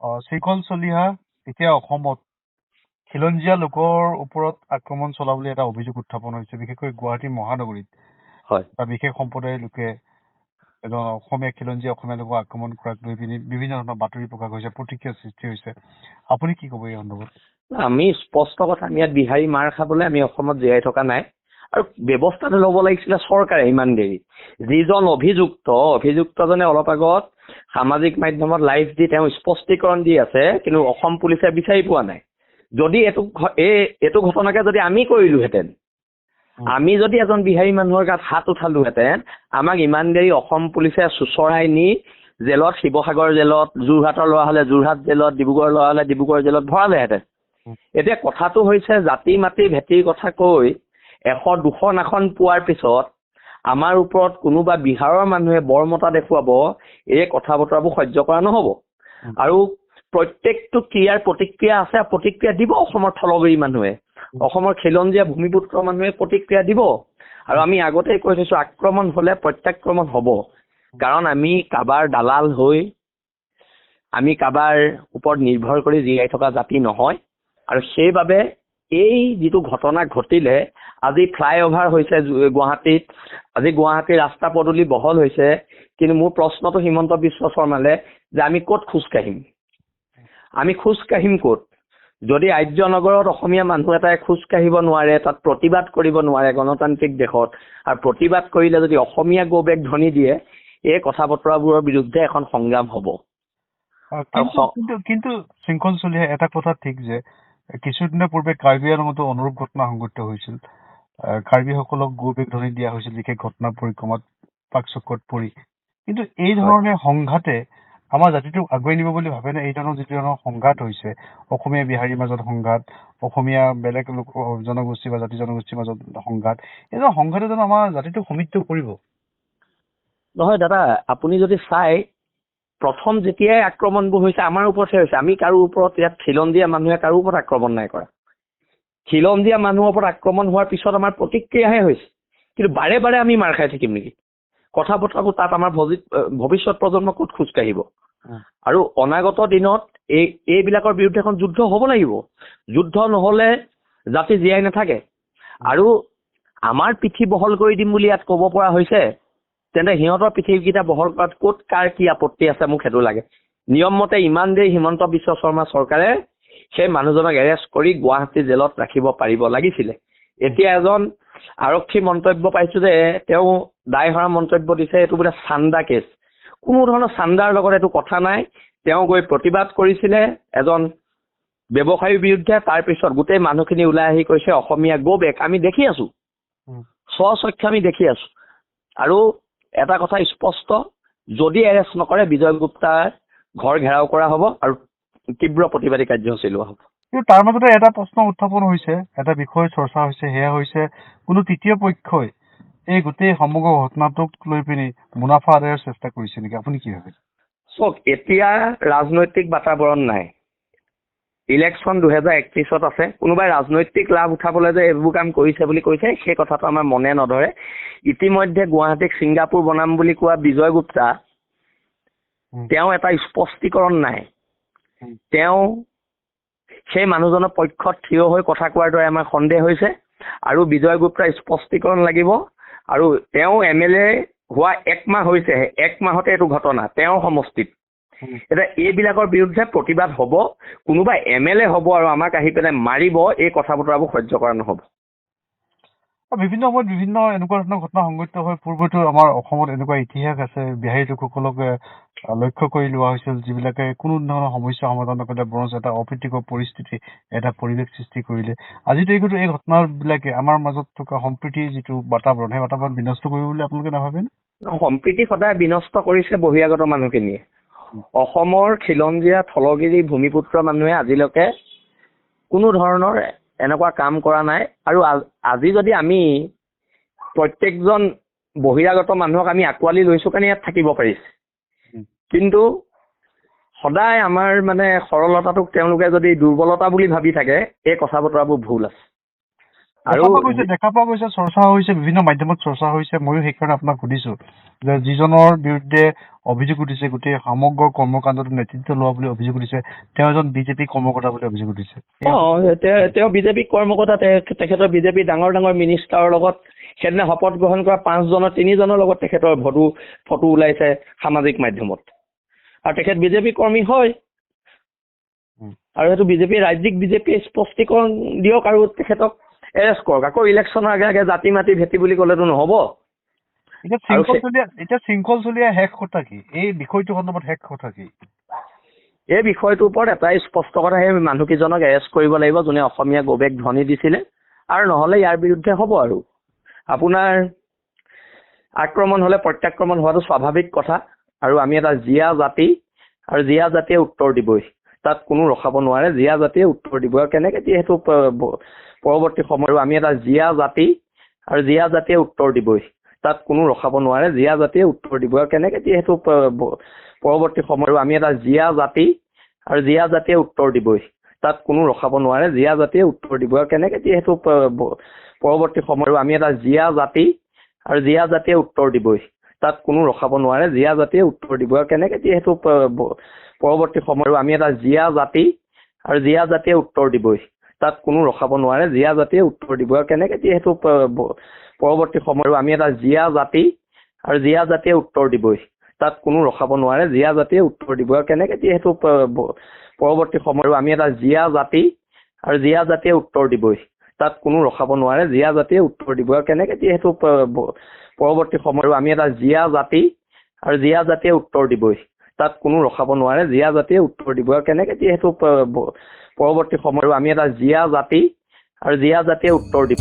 শৃংখল চলিহা এতিয়া অসমত খিলঞ্জীয়া লোকৰ ওপৰত আক্ৰমণ চলা বুলি এটা অভিযোগ উত্থাপন হৈছে, বিশেষকৈ গুৱাহাটী মহানগৰীত হয় বা বিশেষ সম্প্ৰদায়ৰ লোকে এজন খিলঞ্জীয়া অসমীয়া লোকক আক্ৰমণ কৰাক লৈ পিনি বিভিন্ন ধৰণৰ বাতৰি প্ৰকাশ হৈছে, প্ৰতিক্ৰিয়াৰ সৃষ্টি হৈছে। আপুনি কি ক'ব এই সন্দৰ্ভত? আমি স্পষ্ট কথা, আমি ইয়াত বিহাৰী মাৰ খাবলৈ আমি অসমত জীয়াই থকা নাই। আৰু ব্যৱস্থাটো ল'ব লাগিছিলে চৰকাৰে। ইমান দেৰি যিজন অভিযুক্তজনে অলপ আগত সামাজিক মাধ্যমত লাইভ দি তেওঁ স্পষ্টীকৰণ দি আছে, কিন্তু অসম পুলিচে বিচাৰি পোৱা নাই। যদি এইটো ঘটনাকে যদি আমি কৰিলোহেঁতেন, আমি যদি এজন বিহাৰী মানুহৰ গাত হাত উঠালোহেঁতেন, আমাক ইমান দেৰি অসম পুলিচে চোচৰাই নি জেলত, শিৱসাগৰ জেলত, যোৰহাটৰ লোৱা হ'লে যোৰহাট জেলত, ডিব্ৰুগড় লোৱা হ'লে ডিব্ৰুগড় জেলত ভৰালেহেঁতেন। এতিয়া কথাটো হৈছে জাতি মাতি ভেটিৰ কথা কৈ 100-200 আসন পোৱাৰ পিছত আমাৰ ওপৰত কোনোবা বিহাৰৰ মানুহে বৰমতা দেখুৱাব, এই কথা বতৰাবোৰ সহ্য কৰা নহ'ব। আৰু প্ৰত্যেকটো ক্ৰিয়াৰ প্ৰতিক্ৰিয়া আছে, প্ৰতিক্ৰিয়া দিব অসমৰ থলগিৰি মানুহে, অসমৰ খিলঞ্জীয়া ভূমিপুত্ৰ মানুহে প্ৰতিক্ৰিয়া দিব। আৰু আমি আগতেই কৈ থৈছোঁ, আক্ৰমণ হ'লে প্ৰত্যাক্ৰমণ হ'ব। কাৰণ আমি কাবাৰ দালাল হৈ, আমি কাবাৰ ওপৰত নিৰ্ভৰ কৰি জীয়াই থকা জাতি নহয়। আৰু সেইবাবে এই যিটো ঘটনা ঘটিলে, আজি ফ্লাইঅভাৰ হৈছে গুৱাহাটীত, আজি গুৱাহাটীৰ ৰাস্তা পদূলি বহল হৈছে, কিন্তু মোৰ প্ৰশ্নটো হিমন্ত বিশ্ব শৰ্মালে যে আমি ক'ত খোজকাঢ়িম? আমি খোজকাঢ়িম ক'ত? যদি আৰ্যনগৰত অসমীয়া মানুহ এটাই খোজকাঢ়িব নোৱাৰে, তাত প্ৰতিবাদ কৰিব নোৱাৰে গণতান্ত্ৰিক দেশত, আৰু প্ৰতিবাদ কৰিলে যদি অসমীয়া গৌবেগ ধ্বনি দিয়ে, এই কথা বতৰাবোৰৰ বিৰুদ্ধে এখন সংগ্ৰাম হ'ব। কিন্তু শৃংখল চলিহা এটা কথা ঠিক যে কিছুদিনৰ পূৰ্বে কাৰ্বি আংলঙতো অনুৰূপ ঘটনা সংঘটিত হৈছিল। কাৰ্বিসকলক গৌবেগ ধ্বনি দিয়া হৈছিল বিশেষ ঘটনা পৰিক্ৰমাত পাকচক্ৰত পৰি। কিন্তু এই ধৰণে সংঘাতে আমাৰ জাতিটোক আগুৱাই নিব বুলি ভাবেনে? এই ধৰণৰ যিটো ধৰণৰ সংঘাত হৈছে, অসমীয়া বিহাৰীৰ মাজত সংঘাত, অসমীয়া বেলেগ লোক জনগোষ্ঠী বা জাতি জনগোষ্ঠীৰ মাজত সংঘাত, এই ধৰণৰ সংঘাতে জানো আমাৰ জাতিটোক সমৃদ্ধ কৰিব? নহয় দাদা, আপুনি যদি চাই, প্ৰথম যেতিয়াই আক্ৰমণবোৰ হৈছে আমাৰ ওপৰতহে হৈছে। আমি কাৰো ওপৰত, ইয়াত খিলঞ্জীয়া মানুহে কাৰো ওপৰত আক্ৰমণ নাই কৰা। খিলঞ্জীয়া মানুহৰ ওপৰত আক্ৰমণ হোৱাৰ পিছত আমাৰ প্ৰতিক্ৰিয়াহে হৈছে। কিন্তু বাৰে বাৰে আমি মাৰ খাই থাকিম নেকি? কথা বতৰাবোৰ তাত আমাৰ ভৱিষ্যত প্ৰজন্ম ক'ত খোজকাঢ়িব? আৰু অনাগত দিনত এইবিলাকৰ বিৰুদ্ধে এখন যুদ্ধ হ'ব লাগিব। যুদ্ধ নহ'লে জাতি জীয়াই নাথাকে। আৰু আমাৰ পিঠি বহল কৰি দিম বুলি ইয়াত ক'ব পৰা হৈছে, তেন্তে সিহঁতৰ পৃথিৱীকেইটা বহল কৰাত ক'ত কাৰ কি আপত্তি আছে? মোক সেইটো লাগে। নিয়মমতে ইমান দেৰি হিমন্ত বিশ্ব শৰ্মা চৰকাৰে সেই মানুহজনক এৰেষ্ট কৰি গুৱাহাটী জেলত ৰাখিব পাৰিব লাগিছিলে। এতিয়া এজন আৰক্ষী মন্তব্য পাইছোঁ যে তেওঁ দায়হৰা মন্তব্য দিছে, এইটো বোলে চান্দা কেছ। কোনো ধৰণৰ চান্দাৰ লগত এইটো কথা নাই। তেওঁ গৈ প্ৰতিবাদ কৰিছিলে এজন ব্যৱসায়ীৰ বিৰুদ্ধে, তাৰপিছত গোটেই মানুহখিনি ওলাই আহি কৈছে অসমীয়া গৌবেগ। আমি দেখি আছোঁ, স্বচক্ষে আমি দেখি আছোঁ। আৰু এটা কথা স্পষ্ট, যদি এৰেষ্ট নকৰে বিজয় গুপ্তাৰ ঘৰ ঘেৰাও কৰা হ'ব আৰু তীব্ৰ প্ৰতিবাদী কাৰ্যসূচী লোৱা হ'ব। কিন্তু তাৰ মাজতে এটা প্ৰশ্ন উত্থাপন হৈছে, এটা বিষয় চৰ্চা হৈছে, সেয়া হৈছে কোনো তৃতীয় পক্ষই এই গোটেই সমগ্ৰ ঘটনাটোক লৈ পিনি মুনাফা আদায়ৰ চেষ্টা কৰিছে নেকি? আপুনি কি ভাবে? চাওক, এতিয়া ৰাজনৈতিক বাতাবৰণ নাই। ইলেকশ্যন 2031 আছে। কোনোবাই ৰাজনৈতিক লাভ উঠাবলৈ যে এইবোৰ কাম কৰিছে বুলি কৈছে, সেই কথাটো আমাৰ মনে নধৰে। ইতিমধ্যে গুৱাহাটীক ছিংগাপুৰ বনাম বুলি কোৱা বিজয় গুপ্তা, তেওঁ এটা স্পষ্টীকৰণ নাই। তেওঁ সেই মানুহজনৰ পক্ষত থিয় হৈ কথা কোৱাৰ দৰে আমাৰ সন্দেহ হৈছে। আৰু বিজয় গুপ্তাৰ স্পষ্টীকৰণ লাগিব। আৰু তেওঁ MLA হোৱা 1 মাহ হৈছেহে, 1 মাহতে এইটো ঘটনা তেওঁৰ সমষ্টিত। এতিয়া এইবিলাকৰ বিৰুদ্ধে প্ৰতিবাদ হ'ব। কোনোবা MLA হ'ব আৰু আমাক আহি পেলাই মাৰিব, এই কথা বতৰাবোৰ সহ্য কৰা নহ'ব। বিভিন্ন সময়ত বিভিন্ন এনেকুৱা ধৰণৰ ঘটনা সংঘটিত হয়। পূৰ্বতো আমাৰ অসমত এনেকুৱা ইতিহাস আছে, বিহাৰী লোকসকলক লক্ষ্য কৰি লোৱা হৈছিল, যিবিলাকে কোনো ধৰণৰ সমস্যা সমাধান নকৰিলে বৰঞ্চ এটা অপ্ৰীতিকৰ পৰিস্থিতি, এটা পৰিৱেশ সৃষ্টি কৰিলে। আজিৰ তাৰিখতো এই ঘটনাবিলাকে আমাৰ মাজত থকা সম্প্ৰীতিৰ যিটো বাতাবৰণ, সেই বাতাবৰণ বিনষ্ট কৰিব বুলি আপোনালোকে নাভাবেনে? সম্প্ৰীতি সদায় বিনষ্ট কৰিছে বহিৰাগত মানুহখিনিয়ে। অসমৰ খিলঞ্জীয়া থলগিৰি ভূমিপুত্ৰ মানুহে আজিলৈকে কোনো ধৰণৰ এনেকুৱা কাম কৰা নাই। আৰু আজি যদি আমি প্ৰত্যেকজন বহিৰাগত মানুহক আমি আঁকোৱালি লৈছোঁ কাৰণে ইয়াত থাকিব পাৰিছে, কিন্তু সদায় আমাৰ মানে সৰলতাটোক তেওঁলোকে যদি দুৰ্বলতা বুলি ভাবি থাকে, এই কথা বতৰাবোৰ ভুল আছে। আৰু দেখা পোৱা গৈছে চৰ্চা হৈছে, বিভিন্ন মাধ্যমত চৰ্চা হৈছে, ময়ো সেইকাৰণে আপোনাক সুধিছো যে যিজনৰ বিৰুদ্ধে অভিযোগ উঠিছে, গোটেই সমগ্ৰ কৰ্মকাণ্ডটো নেতৃত্ব লোৱা বুলি অভিযোগ উঠিছে, তেওঁ এজন বিজেপি কৰ্মকৰ্তা বুলি অভিযোগ উঠিছে। তেওঁ বিজেপি কৰ্মকৰ্তা, তেখেতৰ বিজেপি ডাঙৰ ডাঙৰ মিনিষ্টাৰৰ লগত সেইদিনা শপত গ্ৰহণ কৰা 3জনৰ লগত তেখেতৰ ফটো ওলাইছে সামাজিক মাধ্যমত, আৰু তেখেত বিজেপি কৰ্মী হয়, আৰু সেইটো ৰাজ্যিক বিজেপি স্পষ্টীকৰণ দিয়ক আৰু তেখেতক এৰেষ্ট কৰক। আকৌ ইলেকশ্যনৰ আগে আগে জাতি মাতি ভেটি বুলি ক'লেতো নহ'ব। এতিয়া শৃংখল চলিয়া শেষ কথা কি, এই বিষয়টো সন্দৰ্ভত শেষ কথা কি? এই বিষয়টোৰ ওপৰত এটাই স্পষ্ট কথা, সেই মানুহকেইজনক এৰেষ্ট কৰিব লাগিব যোনে অসমীয়া গৌবেগ ধ্বনি দিছিলে, আৰু নহ'লে ইয়াৰ বিৰুদ্ধে হ'ব। আৰু আপোনাৰ আক্ৰমণ হ'লে প্ৰত্যাক্ৰমণ হোৱাটো স্বাভাৱিক কথা, আৰু আমি এটা জীয়া জাতি, আৰু জীয়া জাতিয়ে উত্তৰ দিবই, তাত কোনো ৰখাব নোৱাৰে, জীয়া জাতিয়ে উত্তৰ দিব। আৰু কেনেকৈ যিহেতু পৰৱৰ্তী সময়ত আমি এটা জীয়া জাতি, আৰু জীয়া জাতিয়ে উত্তৰ দিবই, তাত কোনো ৰখাব নোৱাৰে, জীয়া জাতিয়ে উত্তৰ দিব। আৰু কেনেকৈ যিহেতু পৰৱৰ্তী সময়ত আমি এটা জীয়া জাতি, আৰু জীয়া জাতিয়ে উত্তৰ দিবই, তাত কোনো ৰখাব নোৱাৰে, জীয়া জাতিয়ে উত্তৰ দিব। আৰু কেনেকৈ যিহেতু পৰৱৰ্তী সময়ত আমি এটা জীয়া জাতি, আৰু জীয়া জাতিয়ে উত্তৰ দিবই, তাত কোনো ৰখাব নোৱাৰে, জীয়া জাতিয়ে উত্তৰ দিব। আৰু কেনেকৈ যিহেতু পৰৱৰ্তী সময়ত আমি এটা জীয়া জাতি, আৰু জীয়া জাতিয়ে উত্তৰ দিবই, তাত কোনো ৰখাব নোৱাৰে, জীয়া জাতিয়ে উত্তৰ দিব। আৰু কেনেকৈ যিহেতু পৰৱৰ্তী সময়ত আমি এটা জীয়া জাতি, আৰু জীয়া জাতিয়ে উত্তৰ দিবই, তাত কোনো ৰখাব নোৱাৰে, জীয়া জাতিয়ে উত্তৰ দিব। আৰু কেনেকৈ যিহেতু পৰৱৰ্তী সময়ত আমি এটা জীয়া জাতি, আৰু জীয়া জাতিয়ে উত্তৰ দিবই, তাত কোনো ৰখাব নোৱাৰে, জীয়া জাতিয়ে উত্তৰ দিব। আৰু কেনেকৈ যিহেতু পৰৱৰ্তী সময়ত আমি এটা জীয়া জাতি, আৰু জীয়া জাতিয়ে উত্তৰ দিবই, তাত কোনো ৰখাব নোৱাৰে, জীয়া জাতিয়ে উত্তৰ দিব। আৰু কেনেকৈ যিহেতু পৰৱৰ্তী সময়ত আমি এটা জীয়া জাতি, আৰু জীয়া জাতিয়ে উত্তৰ দিব।